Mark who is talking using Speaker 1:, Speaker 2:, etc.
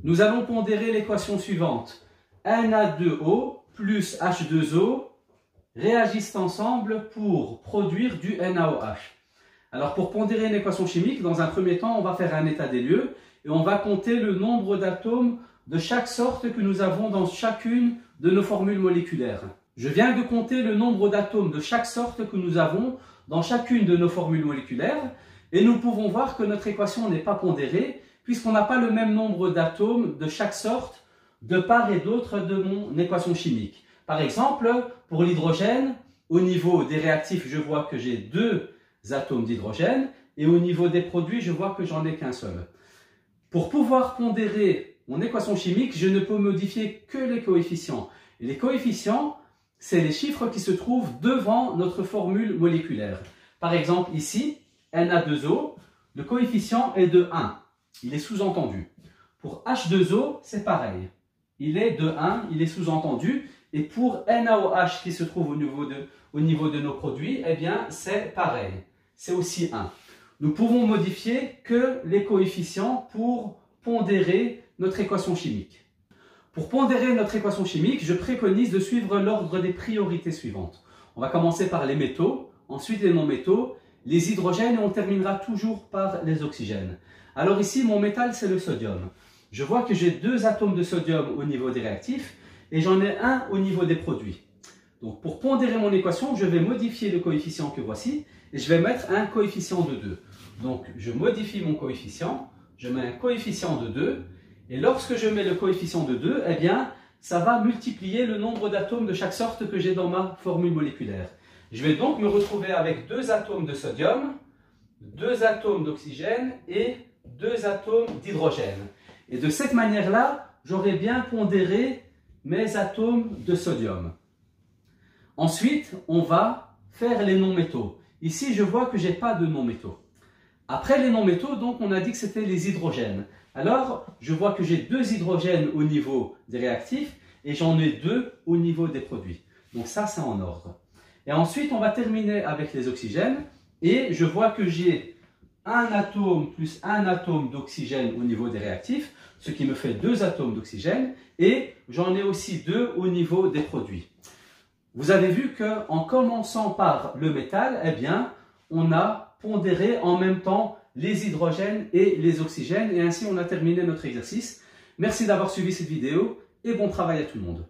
Speaker 1: nous allons pondérer l'équation suivante. Na2O plus H2O réagissent ensemble pour produire du NaOH. Alors pour pondérer une équation chimique, dans un premier temps, on va faire un état des lieux et on va compter le nombre d'atomes de chaque sorte que nous avons dans chacune de nos formules moléculaires. Je viens de compter le nombre d'atomes de chaque sorte que nous avons dans chacune de nos formules moléculaires et nous pouvons voir que notre équation n'est pas pondérée puisqu'on n'a pas le même nombre d'atomes de chaque sorte de part et d'autre de mon équation chimique. Par exemple, pour l'hydrogène, au niveau des réactifs, je vois que j'ai 2 atomes d'hydrogène et au niveau des produits, je vois que j'en ai qu'un seul. Pour pouvoir pondérer mon équation chimique, je ne peux modifier que les coefficients. Et les coefficients, c'est les chiffres qui se trouvent devant notre formule moléculaire. Par exemple, ici, Na2O, le coefficient est de 1. Il est sous-entendu. Pour H2O, c'est pareil. Il est de 1, il est sous-entendu. Et pour NaOH qui se trouve au niveau de nos produits, eh bien, c'est pareil. C'est aussi 1. Nous pouvons modifier que les coefficients pour pondérer notre équation chimique. Pour pondérer notre équation chimique, je préconise de suivre l'ordre des priorités suivantes. On va commencer par les métaux, ensuite les non-métaux, les hydrogènes et on terminera toujours par les oxygènes. Alors ici, mon métal, c'est le sodium. Je vois que j'ai 2 atomes de sodium au niveau des réactifs et j'en ai un au niveau des produits. Donc pour pondérer mon équation, je vais modifier le coefficient que voici et je vais mettre un coefficient de 2. Donc je modifie mon coefficient, je mets un coefficient de 2 et lorsque je mets le coefficient de 2, eh bien, ça va multiplier le nombre d'atomes de chaque sorte que j'ai dans ma formule moléculaire. Je vais donc me retrouver avec 2 atomes de sodium, 2 atomes d'oxygène et 2 atomes d'hydrogène. Et de cette manière-là, j'aurai bien pondéré mes atomes de sodium. Ensuite, on va faire les non-métaux. Ici, je vois que je n'ai pas de non-métaux. Après les non-métaux, donc, on a dit que c'était les hydrogènes. Alors, je vois que j'ai 2 hydrogènes au niveau des réactifs et j'en ai 2 au niveau des produits. Donc ça, c'est en ordre. Et ensuite, on va terminer avec les oxygènes et je vois que j'ai un atome plus un atome d'oxygène au niveau des réactifs, ce qui me fait 2 atomes d'oxygène et j'en ai aussi 2 au niveau des produits. Vous avez vu qu'en commençant par le métal, eh bien, on a pondéré en même temps les hydrogènes et les oxygènes et ainsi on a terminé notre exercice. Merci d'avoir suivi cette vidéo et bon travail à tout le monde.